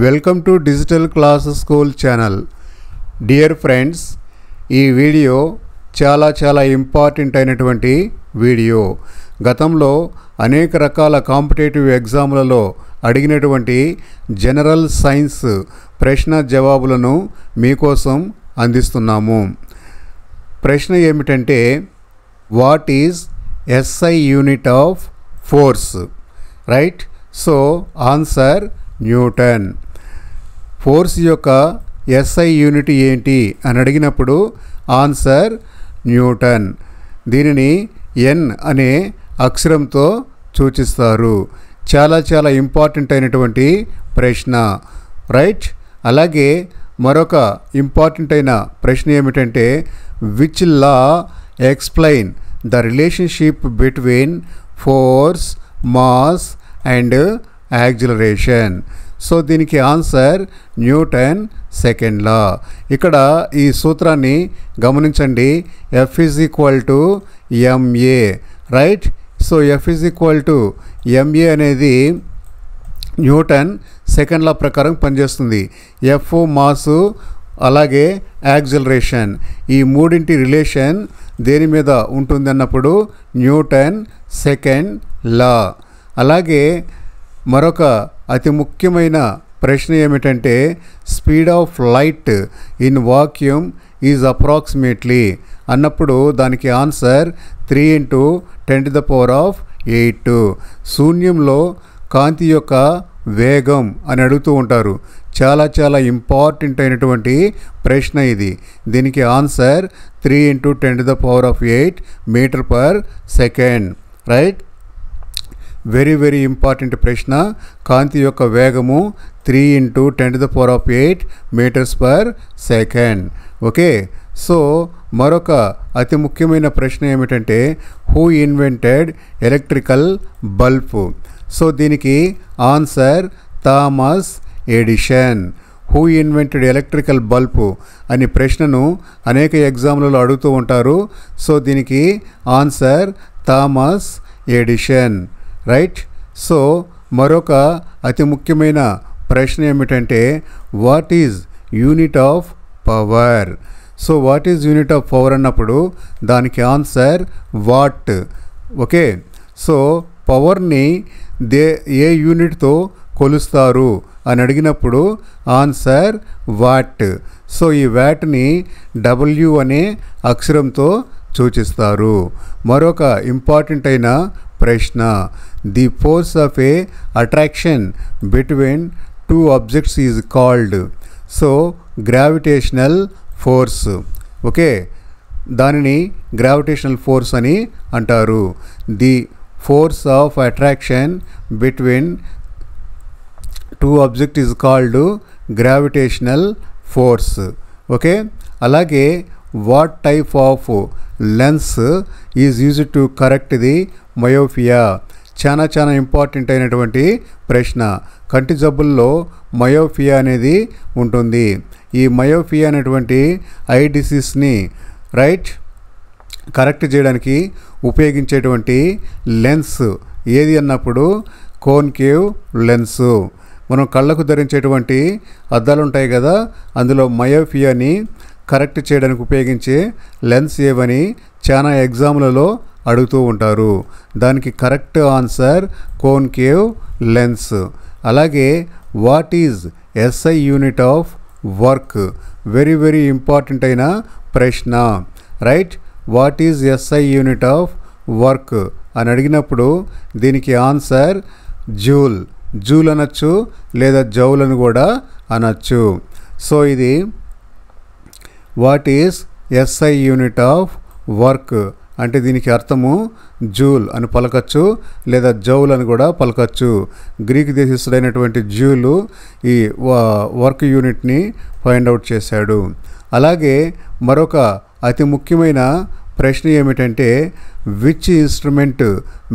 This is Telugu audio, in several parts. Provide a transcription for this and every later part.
Welcome to digital class school channel. Dear friends, ఈ వీడియో చాలా ఇంపార్టెంట్ అయినటువంటి వీడియో. గతంలో అనేక రకాల కాంపిటేటివ్ ఎగ్జామ్లలో అడిగినటువంటి జనరల్ సైన్స్ ప్రశ్న జవాబులను మీకోసం అందిస్తున్నాము. ప్రశ్న ఏమిటంటే, what is SI unit of force? Right. So answer Newton. Force యొక్క SI యూనిట్ ఏంటి అని అడిగినప్పుడు ఆన్సర్ న్యూటన్. దీనిని N అనే అక్షరంతో సూచిస్తారు. చాలా ఇంపార్టెంట్ అయినటువంటి ప్రశ్న. రైట్. అలాగే మరొక ఇంపార్టెంట్ అయిన ప్రశ్న ఏమిటంటే, which law explain the relationship between force, mass and acceleration? So దీనికి ఆన్సర్ న్యూటన్ సెకండ్ లా. ఇక్కడ ఈ సూత్రాన్ని గమనించండి. F = ma. Right. So F = ma అనేది న్యూటన్ సెకండ్ లా ప్రకారం పనిచేస్తుంది. F మాసు, అలాగే యాక్సిలరేషన్, ఈ మూడింటి రిలేషన్ దేని మీద ఉంటుంది అన్నప్పుడు న్యూటన్ సెకండ్ లా. అలాగే మరొక అతి ముఖ్యమైన ప్రశ్న ఏమిటంటే, speed of light in vacuum is approximately అన్నప్పుడు దానికి ఆన్సర్ 3 × 10⁸. శూన్యంలో కాంతి యొక్క వేగం అని అడుగుతూ ఉంటారు. చాలా ఇంపార్టెంట్ అయినటువంటి ప్రశ్న ఇది. దీనికి ఆన్సర్ 3 × 10⁸ మీటర్/సెకండ్. రైట్. వెరీ ఇంపార్టెంట్ ప్రశ్న. కాంతి యొక్క వేగము 3 × 10⁸ మీటర్స్/సెకండ్. ఓకే. సో మరొక అతి ముఖ్యమైన ప్రశ్న ఏమిటంటే, who invented electrical bulb? So దీనికి answer Thomas Edison. Who invented electrical bulb అనే ప్రశ్నను అనేక ఎగ్జామ్లలో అడుగుతూ ఉంటారు. సో దీనికి answer Thomas Edison. Right. So మరొక అతి ముఖ్యమైన ప్రశ్న ఏమిటంటే, what is unit of power? So what is unit of power అన్నప్పుడు దానికి ఆన్సర్ వాట్. ఓకే. సో పవర్ని ఏ యూనిట్తో కొలుస్తారు అని అడిగినప్పుడు ఆన్సర్ వాట్. సో ఈ వాట్ని W అనే అక్షరంతో సూచిస్తారు. మరొక ఇంపార్టెంట్ అయిన ప్రశ్న, the force of a attraction between 2 objects is called? So gravitational force. Okay. దానిని గ్రావిటేషనల్ ఫోర్స్ అని అంటారు. The force of attraction between 2 object is called gravitational force. Okay. అలాగే what type of lens is used to correct the myopia? చాలా ఇంపార్టెంట్ అయినటువంటి ప్రశ్న. కంటి జబ్బుల్లో మయోపియా అనేది ఉంటుంది. ఈ మయోపియా అనేటువంటి ఐ డిసీజ్ని రైట్ కరెక్ట్ చేయడానికి ఉపయోగించేటువంటి లెన్స్ ఏది అన్నప్పుడు కోన్కేవ్ లెన్సు. మనం కళ్ళకు ధరించేటువంటి అద్దాలు ఉంటాయి కదా, అందులో మయోపియాని కరెక్ట్ చేయడానికి ఉపయోగించే లెన్స్ ఏవని చాలా ఎగ్జామ్లలో అడుగుతూ ఉంటారు. దానికి కరెక్ట్ ఆన్సర్ కోన్కేవ్ లెన్స్. అలాగే what is SI unit of work? Very important అయిన ప్రశ్న. Right. What is SI unit of work అని అడిగినప్పుడు దీనికి ఆన్సర్ జూల్. జూల్ అనొచ్చు, లేదా జౌల్ అని కూడా అనొచ్చు. సో ఇది what is SI unit of work అంటే దీనికి అర్థము జూల్ అని పలకచ్చు, లేదా జౌల్ అని కూడా పలకచ్చు. గ్రీక్ దేశస్థుడైనటువంటి జూలు ఈ వర్క్ యూనిట్ని ఫైండ్ అవుట్ చేశాడు. అలాగే మరొక అతి ముఖ్యమైన ప్రశ్న ఏమిటంటే, which instrument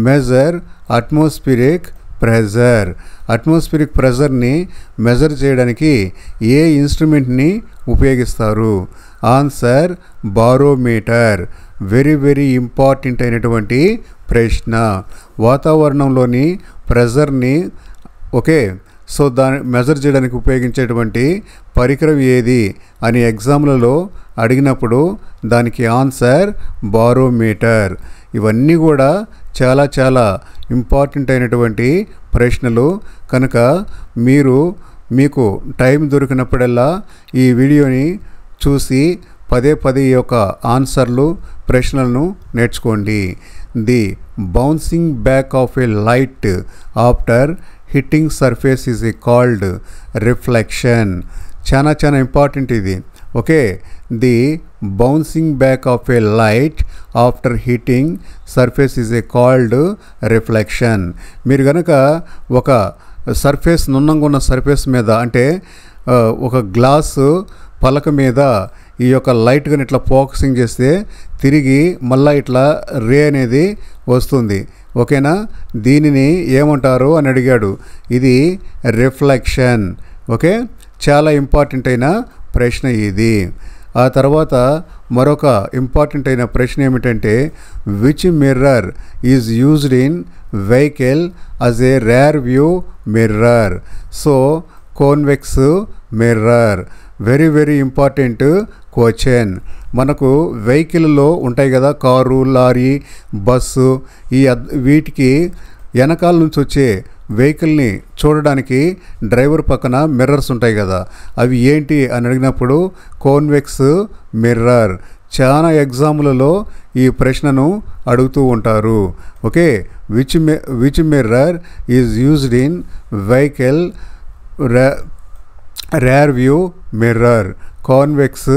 measure atmospheric pressure? Atmospheric ప్రెజర్ని మెజర్ చేయడానికి ఏ ఇన్స్ట్రుమెంట్ని ఉపయోగిస్తారు? Answer barometer. వెరీ ఇంపార్టెంట్ అయినటువంటి ప్రశ్న. వాతావరణంలోని ప్రెజర్ని సో దాన్ని మెజర్ చేయడానికి ఉపయోగించేటువంటి పరికరం ఏది అని ఎగ్జామ్లలో అడిగినప్పుడు దానికి ఆన్సర్ బారోమీటర్. ఇవన్నీ కూడా చాలా చాలా ఇంపార్టెంట్ అయినటువంటి ప్రశ్నలు కనుక మీకు టైం దొరికినప్పుడల్లా ఈ వీడియోని చూసి పదే పదే ఈ యొక్క ఆన్సర్లు ప్రశ్నలను నేర్చుకోండి. The bouncing back of A light after hitting surface is called reflection. చాలా చాలా ఇంపార్టెంట్ ఇది. Okay, the bouncing back of A light after heating surface is called reflection. మీరు కనుక ఒక సర్ఫేస్ నున్నంగా ఉన్న సర్ఫేస్ మీద అంటే ఒక గ్లాసు పలక మీద ఈ యొక్క లైట్ కానీ ఇట్లా ఫోకసింగ్ చేస్తే తిరిగి మళ్ళీ ఇట్లా రే అనేది వస్తుంది. ఓకేనా, దీనిని ఏమంటారు అని అడిగాడు. ఇది రిఫ్లెక్షన్. ఓకే, చాలా ఇంపార్టెంట్ అయిన ప్రశ్న ఇది. ఆ తర్వాత మరొక ఇంపార్టెంట్ అయిన ప్రశ్న ఏమిటంటే which mirror is used in vehicle as a rare view mirror. So convex mirror. Very very important question. మనకు వెహికల్లో ఉంటాయి కదా, కారు, లారీ, బస్సు, వీటికి వెనకాల నుంచి వచ్చే వెహికల్ని చూడడానికి డ్రైవర్ పక్కన మిర్రర్స్ ఉంటాయి కదా, అవి ఏంటి అని అడిగినప్పుడు కాన్వెక్స్ మిర్రర్. చాలా ఎగ్జాములలో ఈ ప్రశ్నను అడుగుతూ ఉంటారు. Okay, which mirror is used in vehicle rear view mirror, convex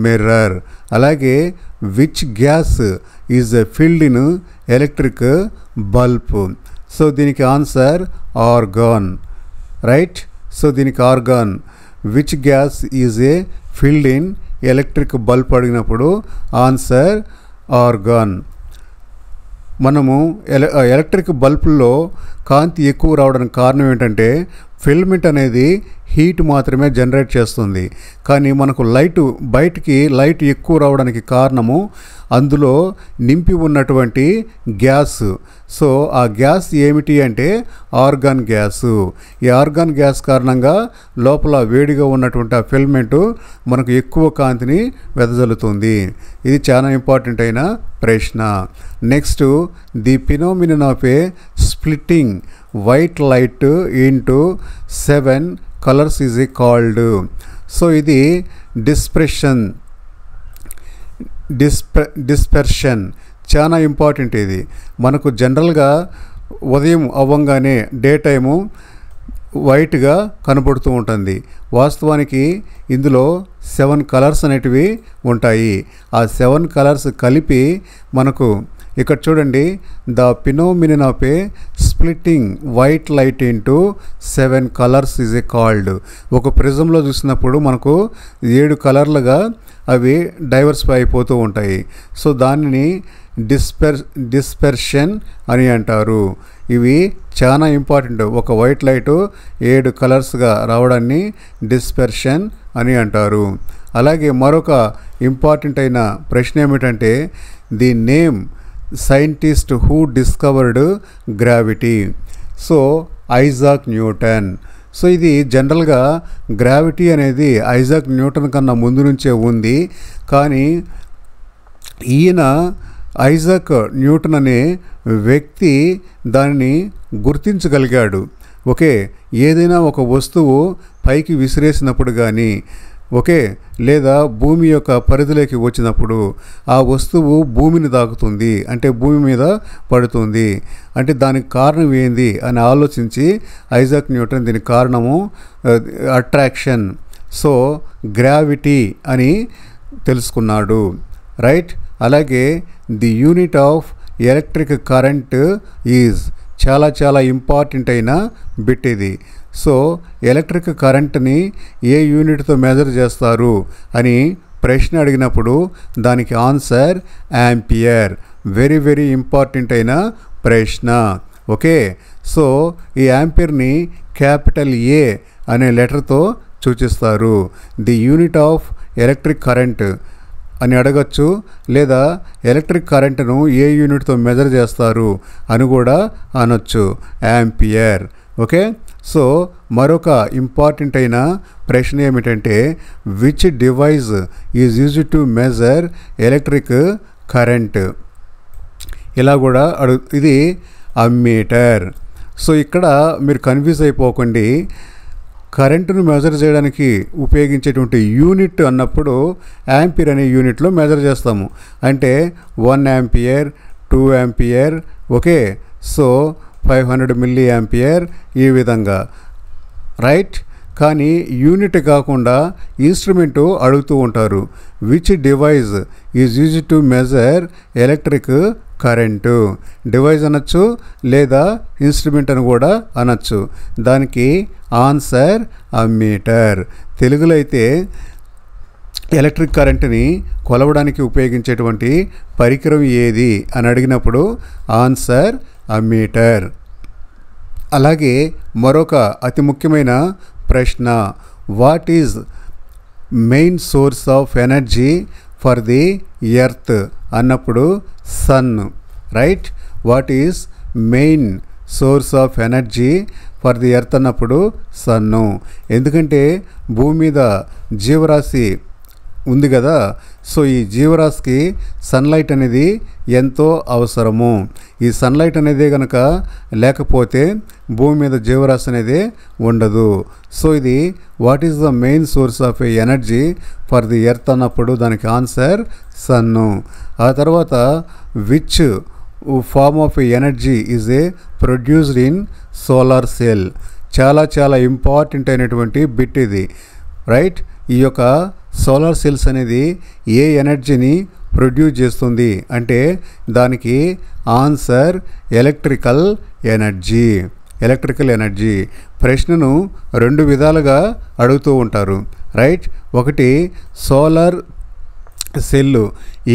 mirror. అలాగే which gas is filled in electric bulb. So దీనికి ఆన్సర్ ఆర్గాన్. రైట్, సో దీనికి argon. Which gas is a filled in electric bulb అడిగినప్పుడు ఆన్సర్ ఆర్గాన్. మనము ఎలక్ట్రిక్ బల్బుల్లో కాంతి ఎక్కువ రావడానికి కారణం ఏంటంటే ఫిల్మెంట్ అనేది హీట్ మాత్రమే జనరేట్ చేస్తుంది. కానీ మనకు బయటికి లైట్ ఎక్కువ రావడానికి కారణము అందులో నింపి ఉన్నటువంటి గ్యాస్. సో ఆ గ్యాస్ ఏమిటి అంటే ఆర్గాన్ గ్యాసు. ఈ ఆర్గాన్ గ్యాస్ కారణంగా లోపల వేడిగా ఉన్నటువంటి ఆ ఫిల్మెంట్ మనకు ఎక్కువ కాంతిని వెదజల్లుతుంది. ఇది చాలా ఇంపార్టెంట్ అయిన ప్రశ్న. Next, the phenomenon of A splitting white light into 7 colours is called. So ఇది డిస్పెర్షన్. చాలా ఇంపార్టెంట్ ఇది. మనకు జనరల్గా ఉదయం అవ్వంగానే డే టైము వైట్గా కనబడుతూ ఉంటుంది. వాస్తవానికి ఇందులో 7 కలర్స్ అనేటివి ఉంటాయి. ఆ 7 కలర్స్ కలిపి మనకు ఇక్కడ చూడండి, the phenomenon of A splitting white light into 7 colours is called. ఒక ప్రిజంలో చూసినప్పుడు మనకు 7 కలర్లుగా అవి డైవర్సిఫై అయిపోతూ ఉంటాయి. సో దానిని డిస్పెర్షన్ అని అంటారు. ఇవి చాలా ఇంపార్టెంట్. ఒక వైట్ లైటు 7 కలర్స్గా రావడాన్ని డిస్పెర్షన్ అని అంటారు. అలాగే మరొక ఇంపార్టెంట్ అయిన ప్రశ్న ఏమిటంటే the name scientist who discovered gravity. So Isaac Newton. So ఇది జనరల్గా గ్రావిటీ అనేది ఐజాక్ న్యూటన్ కన్నా ముందు నుంచే ఉంది. కానీ ఈయన ఐజాక్ న్యూటన్ అనే వ్యక్తి దానిని గుర్తించగలిగాడు. ఓకే, ఏదైనా ఒక వస్తువు పైకి విసిరేసినప్పుడు కానీ ఓకే లేదా భూమి యొక్క పరిధిలోకి వచ్చినప్పుడు ఆ వస్తువు భూమిని తాకుతుంది, అంటే భూమి మీద పడుతుంది. అంటే దానికి కారణం ఏంది అని ఆలోచించి ఐజాక్ న్యూటన్ దీనికి కారణము అట్రాక్షన్, సో గ్రావిటీ అని తెలుసుకున్నాడు. రైట్. అలాగే the unit of electric current is చాలా చాలా ఇంపార్టెంట్ అయిన బిట్ ఇది. సో ఎలక్ట్రిక్ కరెంట్ని ఏ యూనిట్తో మెజర్ చేస్తారు అని ప్రశ్న అడిగినప్పుడు దానికి answer ampere. Very very important అయిన ప్రశ్న. ఓకే, సో ఈ యాంపియర్ని క్యాపిటల్ ఏ అనే లెటర్తో సూచిస్తారు. The unit of electric current అని అడగచ్చు, లేదా ఎలక్ట్రిక్ కరెంటును ఏ యూనిట్తో మెజర్ చేస్తారు అని కూడా అనొచ్చు, యాంపియర్. ఓకే, సో మరొక ఇంపార్టెంట్ అయిన ప్రశ్న ఏమిటంటే which device is used to measure electric current. ఇలా కూడా ఇది అమ్మీటర్. సో ఇక్కడ మీరు కన్ఫ్యూజ్ అయిపోకండి. కరెంటును మెజర్ చేయడానికి ఉపయోగించేటువంటి యూనిట్ అన్నప్పుడు యాంపియర్ అనే యూనిట్లో మెజర్ చేస్తాము. అంటే 1 ampere, 2 ampere, okay. So 500 milli ampere, ఈ విధంగా, రైట్. కానీ యూనిట్ కాకుండా ఇన్స్ట్రుమెంటు అడుగుతూ ఉంటారు. Which device is used to measure electric current. Device అనొచ్చు లేదా ఇన్స్ట్రుమెంట్ అని కూడా అనొచ్చు. దానికి ఆన్సర్ అమ్మీటర్. తెలుగులో అయితే ఎలక్ట్రిక్ కరెంటుని కొలవడానికి ఉపయోగించేటువంటి పరికరం ఏది అని అడిగినప్పుడు ఆన్సర్ అమ్మీటర్. అలాగే మరొక అతి ముఖ్యమైన ప్రశ్న, what is main source of energy for the earth అన్నప్పుడు sun, right. What is main source of energy for the earth అన్నప్పుడు సన్ను. ఎందుకంటే భూమి మీద జీవరాశి ఉంది కదా. సో ఈ జీవరాశికి సన్లైట్ అనేది ఎంతో అవసరము. ఈ సన్లైట్ అనేది కనుక లేకపోతే భూమి మీద జీవరాశి అనేది ఉండదు. సో ఇది what is the main source of a energy for the earth అన్నప్పుడు దానికి ఆన్సర్ సన్ను. ఆ తర్వాత which form of energy is a produced in solar cell. చాలా చాలా ఇంపార్టెంట్ అయినటువంటి బిట్ ఇది, రైట్. ఈ యొక్క సోలార్ సెల్స్ అనేది ఏ ఎనర్జీని ప్రొడ్యూస్ చేస్తుంది అంటే దానికి answer electrical energy. Electrical energy. ప్రశ్నను 2 విధాలుగా అడుగుతూ ఉంటారు, రైట్. ఒకటి, సోలార్ సెల్లు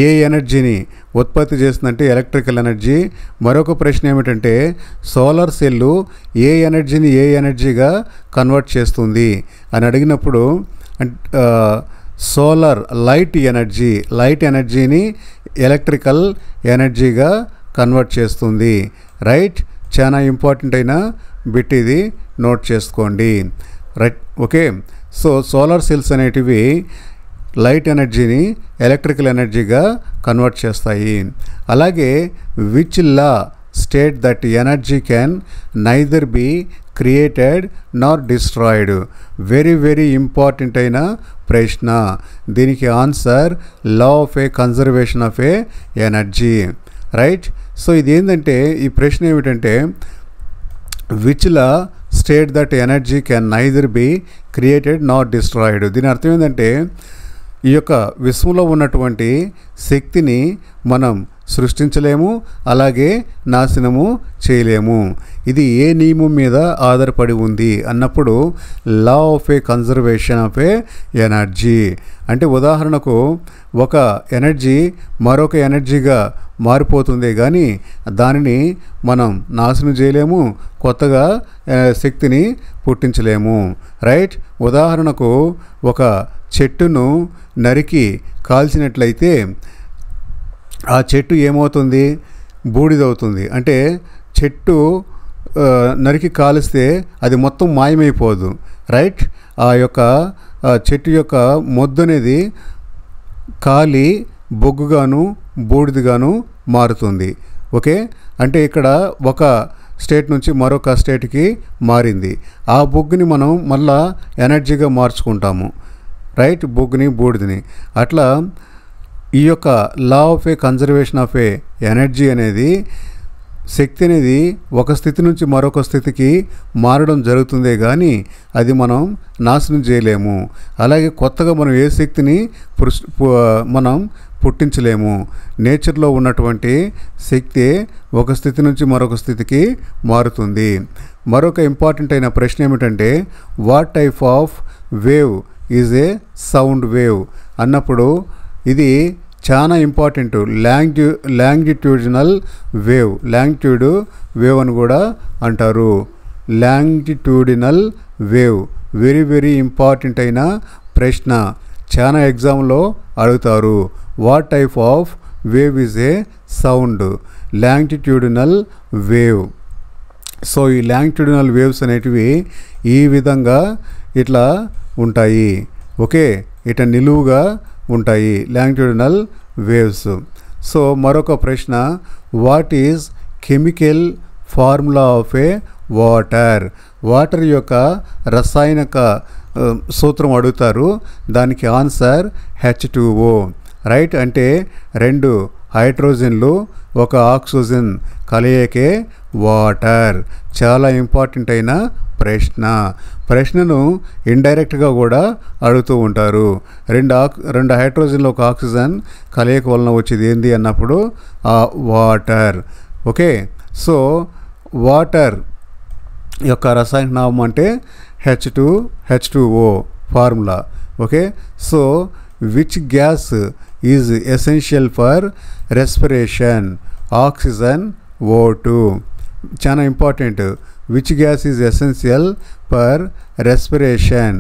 ఏ ఎనర్జీని ఉత్పత్తి చేస్తుందంటే ఎలక్ట్రికల్ ఎనర్జీ. మరొక ప్రశ్న ఏమిటంటే సోలార్ సెల్లు ఏ ఎనర్జీని ఏ ఎనర్జీగా కన్వర్ట్ చేస్తుంది అని అడిగినప్పుడు సోలార్ లైట్ ఎనర్జీని ఎలక్ట్రికల్ ఎనర్జీగా కన్వర్ట్ చేస్తుంది, రైట్. చాలా ఇంపార్టెంట్ అయిన బిట్ ఇది, నోట్ చేసుకోండి, right, okay. So solar cells అనేటివి లైట్ ఎనర్జీని ఎలక్ట్రికల్ ఎనర్జీగా కన్వర్ట్ చేస్తాయి. అలాగే which law state that energy can neither be created nor destroyed. Very very important అయిన ప్రశ్న. దీనికి answer law of a conservation of a energy, right. So ఇది ఏంటంటే ఈ ప్రశ్న ఏమిటంటే which law state that energy can neither be created not destroyed. దీని అర్థం ఏంటంటే ఈ యొక్క విశ్వంలో ఉన్నటువంటి శక్తిని మనం సృష్టించలేము, అలాగే నాశనము చేయలేము. ఇది ఏ నియమం మీద ఆధారపడి ఉంది అన్నప్పుడు లా of a conservation of a energy. అంటే ఉదాహరణకు ఒక ఎనర్జీ మరొక ఎనర్జీగా మారిపోతుంది కానీ దానిని మనం నాశనం చేయలేము, కొత్తగా శక్తిని పుట్టించలేము, రైట్. ఉదాహరణకు ఒక చెట్టును నరికి కాల్చినట్లయితే ఆ చెట్టు ఏమవుతుంది, బూడిదవుతుంది. అంటే చెట్టు నరికి కాలిస్తే అది మొత్తం మాయమైపోదు, రైట్. ఆ యొక్క చెట్టు యొక్క మొద్దు అనేది కాలి బొగ్గుగాను బూడిదగాను మారుతుంది, ఓకే. అంటే ఇక్కడ ఒక స్టేట్ నుంచి మరొక స్టేట్కి మారింది. ఆ బొగ్గుని మనం మళ్ళా ఎనర్జీగా మార్చుకుంటాము, రైట్, బొగ్గుని బూడిదని. అట్లా ఈ యొక్క లా of a conservation of a energy అనేది శక్తి అనేది ఒక స్థితి నుంచి మరొక స్థితికి మారడం జరుగుతుందే కానీ అది మనం నాశనం చేయలేము. అలాగే కొత్తగా మనం ఏ శక్తిని మనం పుట్టించలేము. నేచర్లో ఉన్నటువంటి శక్తి ఒక స్థితి నుంచి మరొక స్థితికి మారుతుంది. మరొక ఇంపార్టెంట్ అయిన ప్రశ్న ఏమిటంటే what type of wave is a sound wave అన్నప్పుడు ఇది చాలా important. Longitudinal wave, longitude wave అని కూడా అంటారు. Longitudinal wave very very important అయిన ప్రశ్న, చాలా ఎగ్జామ్లో అడుగుతారు. What type of wave is a sound, longitudinal wave. So ఈ లాంగిట్యూడినల్ వేవ్స్ అనేటివి ఈ విధంగా ఇట్లా ఉంటాయి. ఓకే, ఇట్లా నిలువుగా ఉంటాయి లాంగిట్యూడినల్ వేవ్స్. సో మరొక ప్రశ్న, what is chemical formula of A water? Water యొక్క రసాయనిక సూత్రం అడుగుతారు. దానికి ఆన్సర్ H2O. రైట్, అంటే 2 హైడ్రోజన్లు 1 ఆక్సిజన్ కలయికే వాటర్. చాలా ఇంపార్టెంట్ అయిన ప్రశ్నను ఇండైరెక్ట్గా కూడా అడుగుతూ ఉంటారు. 2 హైడ్రోజన్లు 1 ఆక్సిజన్ కలయిక వలన వచ్చేది ఏంది అన్నప్పుడు వాటర్. ఓకే, సో వాటర్ యొక్క రసాయనిక నామం అంటే H2O formula. Okay, so which gas is essential for respiration? Oxygen, O2. చాలా important. Which gas is essential for respiration?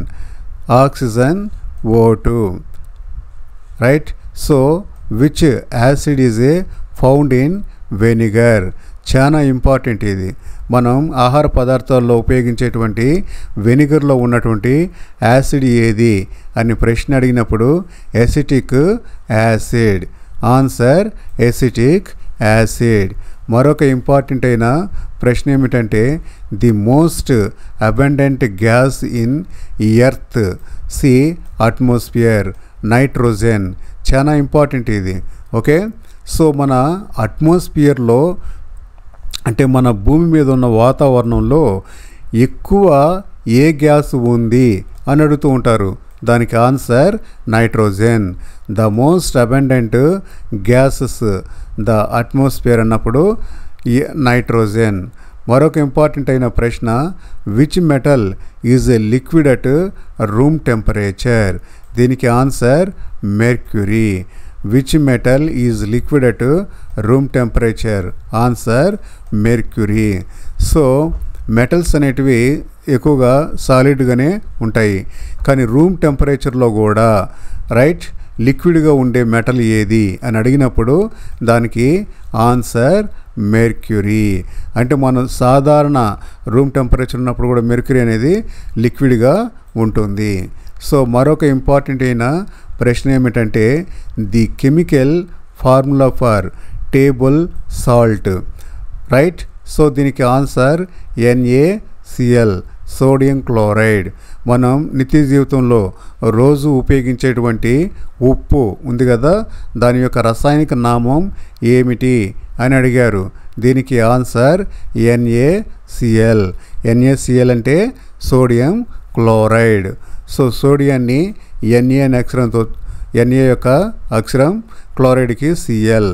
Oxygen, O2. Right, so which acid is found in vinegar? చాలా ఇంపార్టెంట్ ఇది. మనం ఆహార పదార్థాల్లో ఉపయోగించేటువంటి వెనిగర్లో ఉన్నటువంటి యాసిడ్ ఏది అని ప్రశ్న అడిగినప్పుడు acetic acid. Answer acetic acid. మరొక ఇంపార్టెంట్ అయిన ప్రశ్న ఏమిటంటే, the most abundant gas in earth? See atmosphere, nitrogen. చాలా ఇంపార్టెంట్ ఇది. ఓకే, సో మన అట్మాస్ఫియర్లో అంటే మన భూమి మీద ఉన్న వాతావరణంలో ఎక్కువ ఏ గ్యాస్ ఉంది అని అడుగుతూ ఉంటారు. దానికి answer nitrogen. The most abundant gases the atmosphere అన్నప్పుడు నైట్రోజన్. మరొక ఇంపార్టెంట్ అయిన ప్రశ్న, which metal is a liquid at room temperature? దీనికి answer mercury. Which metal is liquid at room temperature? Answer mercury. So metals అనేటివి ఎక్కువగా సాలిడ్గానే ఉంటాయి, కానీ రూమ్ టెంపరేచర్లో కూడా రైట్ లిక్విడ్గా ఉండే మెటల్ ఏది అని అడిగినప్పుడు దానికి ఆన్సర్ మెర్క్యూరీ. అంటే మనం సాధారణ రూమ్ టెంపరేచర్ ఉన్నప్పుడు కూడా మెర్క్యూరీ అనేది లిక్విడ్గా ఉంటుంది. సో మరొక ఇంపార్టెంట్ అయిన ప్రశ్న ఏమిటంటే, the chemical formula for table salt? Right, so దీనికి ఆన్సర్ NaCl, సోడియం క్లోరైడ్. మనం నిత్య జీవితంలో రోజు ఉపయోగించేటువంటి ఉప్పు ఉంది కదా, దాని యొక్క రసాయనిక నామం ఏమిటి అని అడిగారు. దీనికి ఆన్సర్ NaCl. NaCl అంటే సోడియం క్లోరైడ్. సో సోడియాన్ని Na అనే అక్షరంతో, Na యొక్క అక్షరం, క్లోరైడ్కి Cl.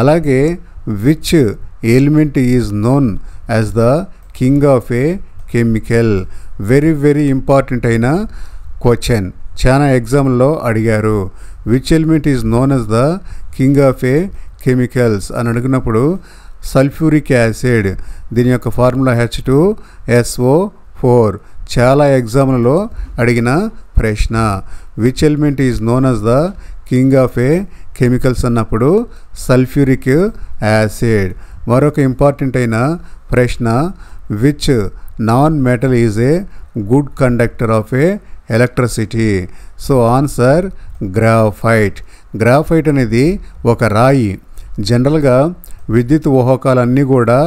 అలాగే which element is known as the king of A chemical? Very very important అయిన క్వశ్చన్, చాలా ఎగ్జామ్లో అడిగారు. Which element is known as the king of A chemicals అని అడిగినప్పుడు సల్ఫ్యూరిక్ యాసిడ్. దీని యొక్క ఫార్ములా H2SO4. చాలా ఎగ్జామ్లలో అడిగిన ప్రశ్న. Which element is known as the king of A chemicals అన్నప్పుడు సల్ఫ్యూరిక్ యాసిడ్. మరొక ఇంపార్టెంట్ అయిన ప్రశ్న, which non metal is a good conductor of a electricity? So answer graphite. Graphite అనేది ఒక రాయి. జనరల్గా విద్యుత్ వాహకాలన్నీ కూడా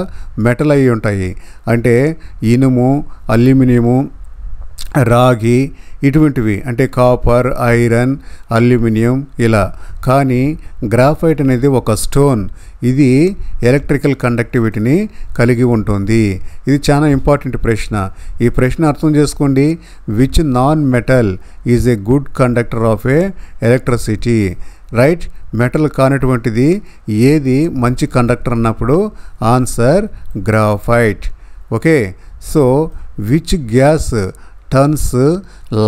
మెటల్ అయి ఉంటాయి, అంటే ఇనుము, అల్యూమినియము, రాగి ఇటువంటివి, అంటే కాపర్, ఐరన్, అల్యూమినియం ఇలా. కానీ గ్రాఫైట్ అనేది ఒక స్టోన్. ఇది ఎలక్ట్రికల్ కండక్టివిటీని కలిగి ఉంటుంది. ఇది చాలా ఇంపార్టెంట్ ప్రశ్న. ఈ ప్రశ్న అర్థం చేసుకోండి. Which non metal is a good conductor of a electricity? Right, metal కానటువంటిది ఏది మంచి కండక్టర్ అన్నప్పుడు answer graphite. Okay, so which gas turns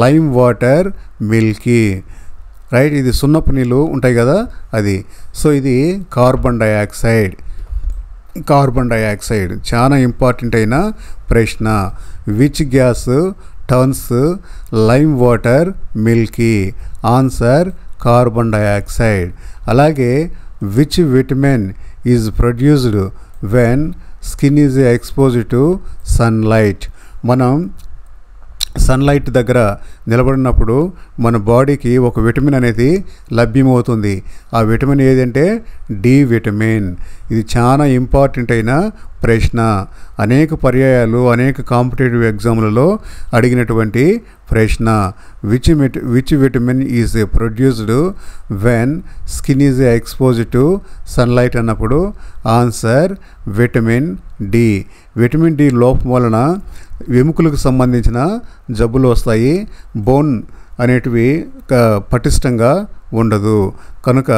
lime water milky? Right, ఇది సున్నపు నీళ్ళు ఉంటాయి కదా అది. సో ఇది కార్బన్ డైఆక్సైడ్. చాలా ఇంపార్టెంట్ అయిన ప్రశ్న. Which gas turns lime water milky? Answer carbon dioxide. అలాగే which vitamin is produced when skin is exposed to sunlight. మనం సన్లైట్ దగ్గర నిలబడినప్పుడు మన బాడీకి ఒక విటమిన్ అనేది లభ్యమవుతుంది. ఆ విటమిన్ ఏదంటే డి విటమిన్. ఇది చాలా ఇంపార్టెంట్ అయిన ప్రశ్న. అనేక పర్యాయాలు అనేక కాంపిటేటివ్ ఎగ్జామ్లలో అడిగినటువంటి ప్రశ్న. Which vitamin is produced when skin is exposed to sunlight అన్నప్పుడు answer vitamin D. Vitamin D లోపం వలన ఎముకలకు సంబంధించిన జబ్బులు వస్తాయి. బోన్ అనేటివి పటిష్టంగా ఉండదు. కనుక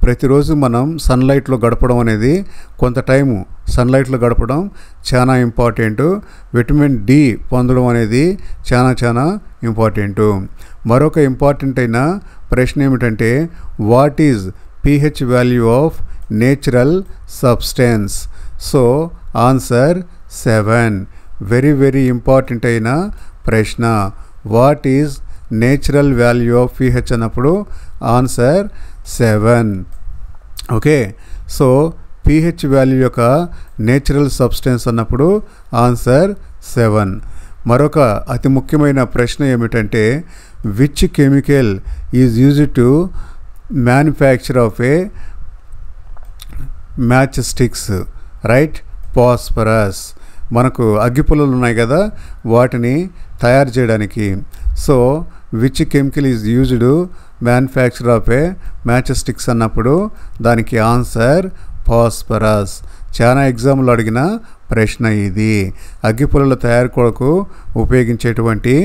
ప్రతిరోజు మనం సన్లైట్లో గడపడం అనేది, కొంత టైము సన్లైట్లో గడపడం చాలా ఇంపార్టెంటు. విటమిన్ డి పొందడం అనేది చాలా ఇంపార్టెంటు. మరొక ఇంపార్టెంట్ అయిన ప్రశ్న ఏమిటంటే what is pH value of natural substance? So answer 7. Very important అయిన ప్రశ్న. What is natural value of pH అన్నప్పుడు answer 7. Okay, so pH value యొక్క నేచురల్ సబ్స్టెన్స్ అన్నప్పుడు ఆన్సర్ 7. మరొక అతి ముఖ్యమైన ప్రశ్న ఏమిటంటే which chemical is used to manufacture of A match sticks? Right, phosphorus. మనకు అగ్గిపుల్లలు ఉన్నాయి కదా, వాటిని తయారు చేయడానికి. So which chemical is used manufacture of A match sticks అన్నప్పుడు దానికి ఆన్సర్ ఫాస్ఫరస్. చాలా ఎగ్జామ్లో అడిగిన ప్రశ్న ఇది. అగ్గిపుల్లల తయారు కొరకు ఉపయోగించేటువంటి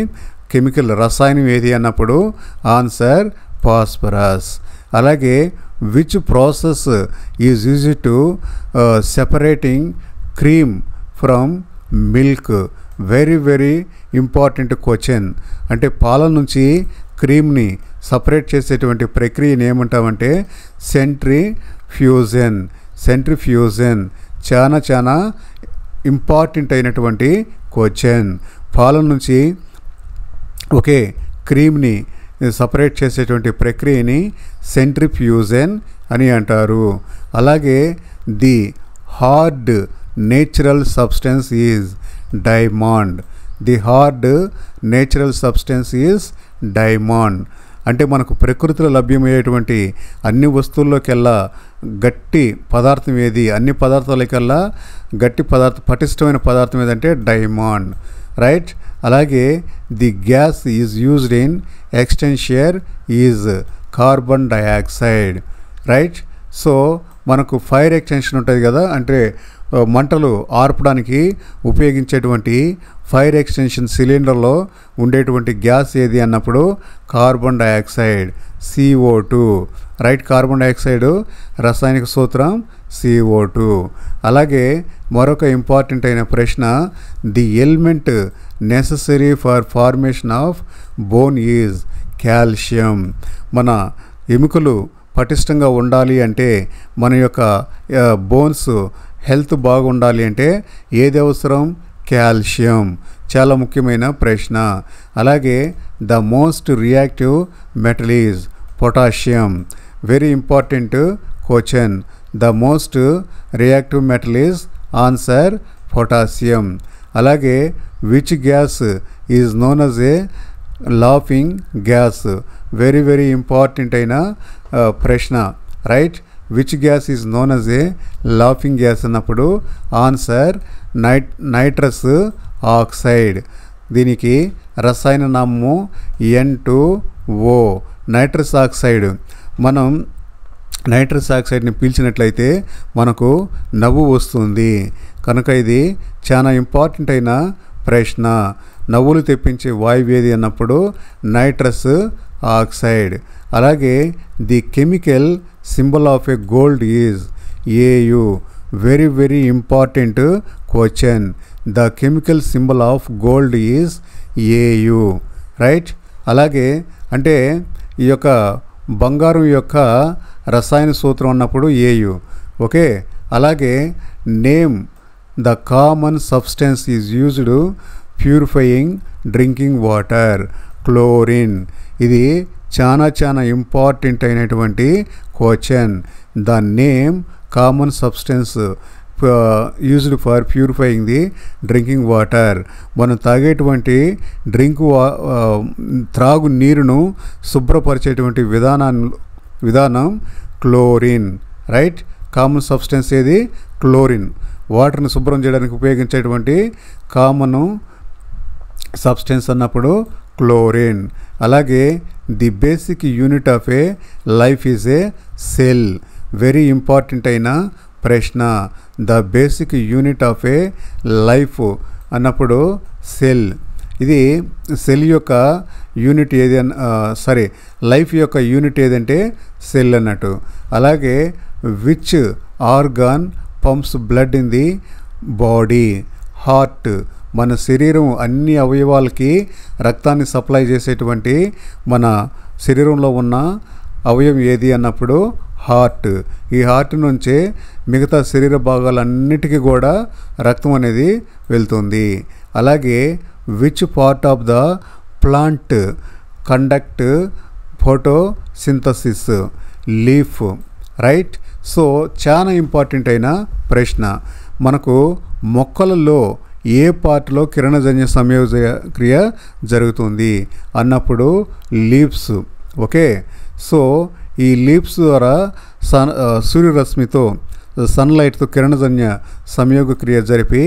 కెమికల్ రసాయనం ఏది అన్నప్పుడు ఆన్సర్ ఫాస్ఫరస్. అలాగే which process is used to separating cream from milk? Very important question. అంటే పాల నుంచి క్రీమ్ని సపరేట్ చేసేటువంటి ప్రక్రియను ఏమంటామంటే సెంట్రిఫ్యూజన్. చాలా ఇంపార్టెంట్ అయినటువంటి క్వశ్చన్. పాల నుంచి ఒకే క్రీమ్ని సపరేట్ చేసేటువంటి ప్రక్రియని సెంట్రిఫ్యూజన్ అని అంటారు. అలాగే the hard natural substance is diamond. The hard natural substance is diamond. అంటే మనకు ప్రకృతిలో లభ్యమయ్యేటువంటి అన్ని వస్తువుల్లోకెల్లా గట్టి పదార్థం ఏది? అన్ని పదార్థాలకల్లా గట్టి పటిష్టమైన పదార్థం ఏదంటే డైమండ్. రైట్. అలాగే the gas is used in extinguisher is carbon dioxide. Right. So మనకు ఫైర్ ఎక్స్టెన్షన్ ఉంటుంది కదా, అంటే మంటలు ఆర్పడానికి ఉపయోగించేటువంటి ఫైర్ ఎక్స్టెన్షన్ సిలిండర్లో ఉండేటువంటి గ్యాస్ ఏది అన్నప్పుడు carbon dioxide, CO2. Right. Carbon dioxide రసాయనిక సూత్రం CO2. అలాగే మరొక ఇంపార్టెంట్ అయిన ప్రశ్న the element necessary for formation of bone is calcium. మన ఎముకలు పటిష్టంగా ఉండాలి అంటే, మన యొక్క బోన్స్ హెల్త్ బాగుండాలి అంటే ఏది అవసరం? కాల్షియం. చాలా ముఖ్యమైన ప్రశ్న. అలాగే the most reactive metal is potassium. Very important question. The most reactive metal is answer potassium. అలాగే which gas is known as a laughing gas? Very important అయిన ప్రశ్న. Right. Which gas is known as a laughing gas అన్నప్పుడు ఆన్సర్ నైట్రస్ ఆక్సైడ్. దీనికి రసాయన నామము N2O. Nitrous oxide. మనం నైట్రస్ ఆక్సైడ్ని పీల్చినట్లయితే మనకు నవ్వు వస్తుంది. కనుక ఇది చాలా ఇంపార్టెంట్ అయిన ప్రశ్న. నవ్వులు తెప్పించే వాయువు ఏది అన్నప్పుడు నైట్రస్ ఆక్సైడ్. అలాగే the chemical symbol of A gold is AU. Very important question. The chemical symbol of gold is AU. Right. అలాగే అంటే ఈ యొక్క బంగారం యొక్క రసాయన సూత్రం అన్నప్పుడు AU. ఓకే. అలాగే name the common substance is used purifying drinking water? Chlorine. ఇది చాలా ఇంపార్టెంట్ అయినటువంటి question. The name common substance used for purifying the drinking water. మనం తాగేటువంటి త్రాగు నీరును శుభ్రపరిచేటువంటి విధానం క్లోరిన్. రైట్, కామన్ సబ్స్టెన్స్ ఏది? క్లోరిన్. వాటర్ని శుభ్రం చేయడానికి ఉపయోగించేటువంటి కామన్ సబ్స్టెన్స్ అన్నప్పుడు క్లోరిన్. అలాగే the basic unit of A life is a cell. Very important అయిన ప్రశ్న. The basic unit of A life అన్నప్పుడు సెల్. ఇది సెల్ యొక్క యూనిట్ ఏది లైఫ్ యొక్క యూనిట్ ఏదంటే సెల్ అన్నట్టు. అలాగే which organ pumps blood in the body? Heart. మన శరీరం అన్ని అవయవాలకి రక్తాన్ని సప్లై చేసేటువంటి మన శరీరంలో ఉన్న అవయవం ఏది అన్నప్పుడు హార్ట్. ఈ హార్ట్ నుంచే మిగతా శరీర భాగాలన్నిటికీ కూడా రక్తం అనేది వెళ్తుంది. అలాగే which part of the plant conduct photosynthesis? Leaf. Right. So చాలా ఇంపార్టెంట్ అయిన ప్రశ్న. మనకు మొక్కలలో ఏ పార్ట్లో కిరణజన్య సంయోగ క్రియ జరుగుతుంది అన్నప్పుడు లీవ్స్. ఓకే. సో ఈ లీవ్స్ ద్వారా సూర్యరశ్మితో సన్లైట్తో కిరణజన్య సంయోగ క్రియ జరిపి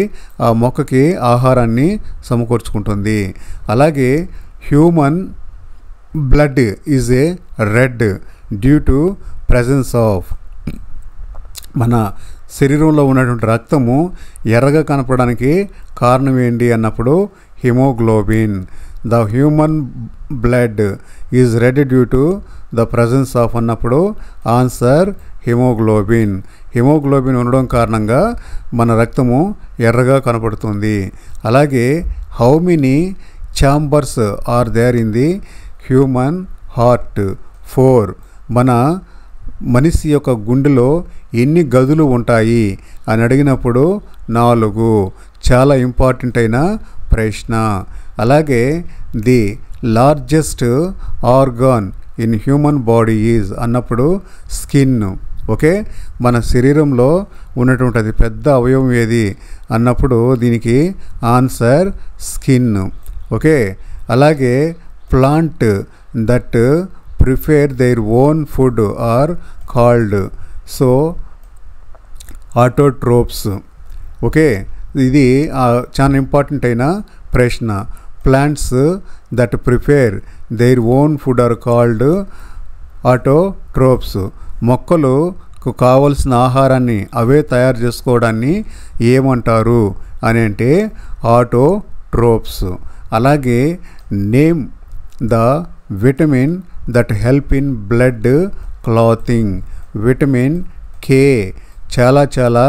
ఆ మొక్కకి ఆహారాన్ని సమకూర్చుకుంటుంది. అలాగే human blood is a red due to presence of. మన శరీరంలో ఉన్నటువంటి రక్తము ఎర్రగా కనపడడానికి కారణం ఏంటి అన్నప్పుడు haemoglobin. The human blood is red due to the presence of అన్నప్పుడు ఆన్సర్ హిమోగ్లోబిన్. హిమోగ్లోబిన్ ఉండడం కారణంగా మన రక్తము ఎర్రగా కనపడుతుంది. అలాగే how many chambers are there in the human heart? 4. మన మనిషి యొక్క గుండెలో ఎన్ని గదులు ఉంటాయి అని అడిగినప్పుడు 4. చాలా ఇంపార్టెంట్ అయిన ప్రశ్న. అలాగే the largest organ in human body is అన్నప్పుడు స్కిన్. ఓకే. మన శరీరంలో ఉన్నటువంటి అతి పెద్ద అవయవం ఏది అన్నప్పుడు దీనికి ఆన్సర్ స్కిన్. ఓకే. అలాగే plant that prepare their own food are called autotrophs. Okay. ఇది చాలా ఇంపార్టెంట్ అయిన ప్రశ్న. Plants that prepare their own food are called autotrophs. మొక్కలకు కావలసిన ఆహారాన్ని అవే తయారు చేసుకోవడాన్ని ఏమంటారు అని అంటే ఆటోట్రోప్స్. అలాగే name the vitamin that help in blood clotting. Vitamin K. చాలా చాలా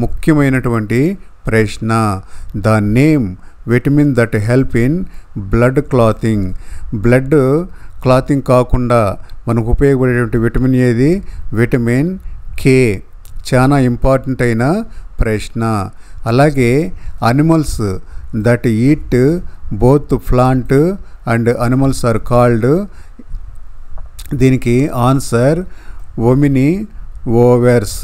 ముఖ్యమైనటువంటి ప్రశ్న. The name vitamin that help in blood clotting. Blood clotting కాకుండా మనకు ఉపయోగపడేటువంటి విటమిన్ ఏది? Vitamin K. చాలా ఇంపార్టెంట్ అయిన ప్రశ్న. అలాగే animals that eat both plant and animals are called. దీనికి answer omnivores.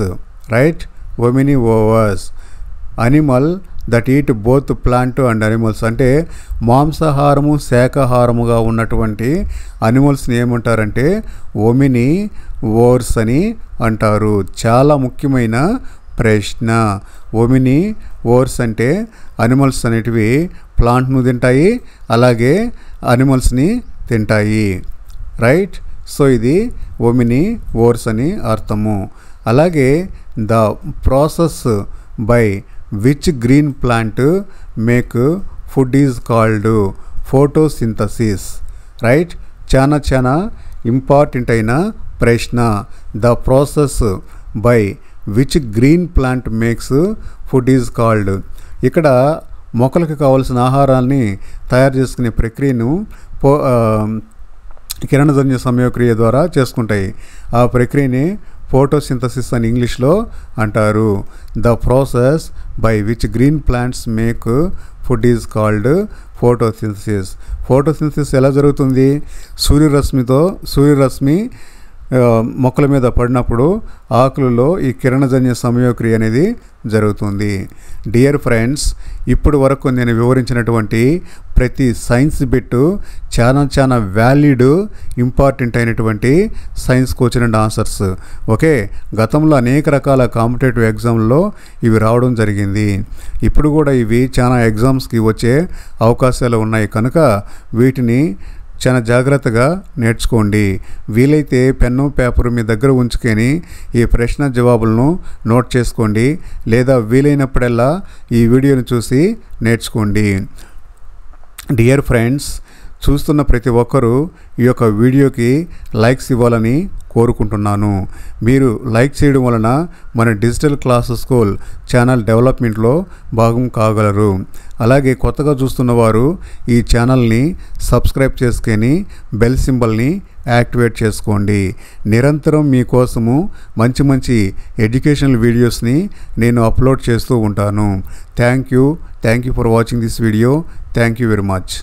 Right, omnivores. Animal that eat both plant and animals అంటే మాంసాహారము శాకాహారముగా ఉన్నటువంటి అనిమల్స్ని ఏమంటారంటే ఒమిని ఓవర్స్ అని అంటారు. చాలా ముఖ్యమైన ప్రశ్న. ఒమిని ఓవర్స్ అంటే అనిమల్స్ అనేటివి ప్లాంట్ను తింటాయి, అలాగే అనిమల్స్ని తింటాయి. రైట్. సో ఇది ఒమిని ఓవర్స్ అని అర్థము. అలాగే the process by which green plant make food is called photosynthesis. Right. చాలా ఇంపార్టెంట్ అయిన ప్రశ్న. The process by which green plant makes food is called. ఇక్కడ మొక్కలకు కావాల్సిన ఆహారాన్ని తయారు చేసుకునే ప్రక్రియను కిరణజన్య సంయోగక్రియ ద్వారా చేసుకుంటాయి. ఆ ప్రక్రియని ఫోటోసింథసిస్ అని ఇంగ్లీష్లో అంటారు. The process by which green plants make food is called photosynthesis. Photosynthesis ఎలా జరుగుతుంది? సూర్యరశ్మి మొక్కల మీద పడినప్పుడు ఆకులలో ఈ కిరణజన్య సంయోగక్రియ అనేది జరుగుతుంది. డియర్ ఫ్రెండ్స్, ఇప్పటి వరకు నేను వివరించినటువంటి ప్రతి సైన్స్ బిట్ చాలా వ్యాలిడ్, ఇంపార్టెంట్ అయినటువంటి సైన్స్ క్వశ్చన్ ఆన్సర్స్. ఓకే, గతంలో అనేక రకాల కాంపిటేటివ్ ఎగ్జామ్లలో ఇవి రావడం జరిగింది. ఇప్పుడు కూడా ఇవి చాలా ఎగ్జామ్స్కి వచ్చే అవకాశాలు ఉన్నాయి కనుక వీటిని చాలా జాగ్రత్తగా నేర్చుకోండి. వీలైతే పెన్ను పేపరు మీ దగ్గర ఉంచుకొని ఈ ప్రశ్న జవాబులను నోట్ చేసుకోండి, లేదా వీలైనప్పుడల్లా ఈ వీడియోని చూసి నేర్చుకోండి. డియర్ ఫ్రెండ్స్, చూస్తున్న ప్రతి ఒక్కరూ ఈ యొక్క వీడియోకి లైక్స్ ఇవ్వాలని కోరుకుంటున్నాను. మీరు లైక్ చేయడం వలన మన డిజిటల్ క్లాస్ స్కూల్ ఛానల్ డెవలప్మెంట్లో భాగం కాగలరు. అలాగే కొత్తగా చూస్తున్న వారు ఈ ఛానల్ని సబ్స్క్రైబ్ చేసుకొని బెల్ సింబల్ని యాక్టివేట్ చేసుకోండి. నిరంతరం మీకోసము మంచి ఎడ్యుకేషనల్ వీడియోస్ని నేను అప్లోడ్ చేస్తూ ఉంటాను. Thank you for watching this video. Thank you very much.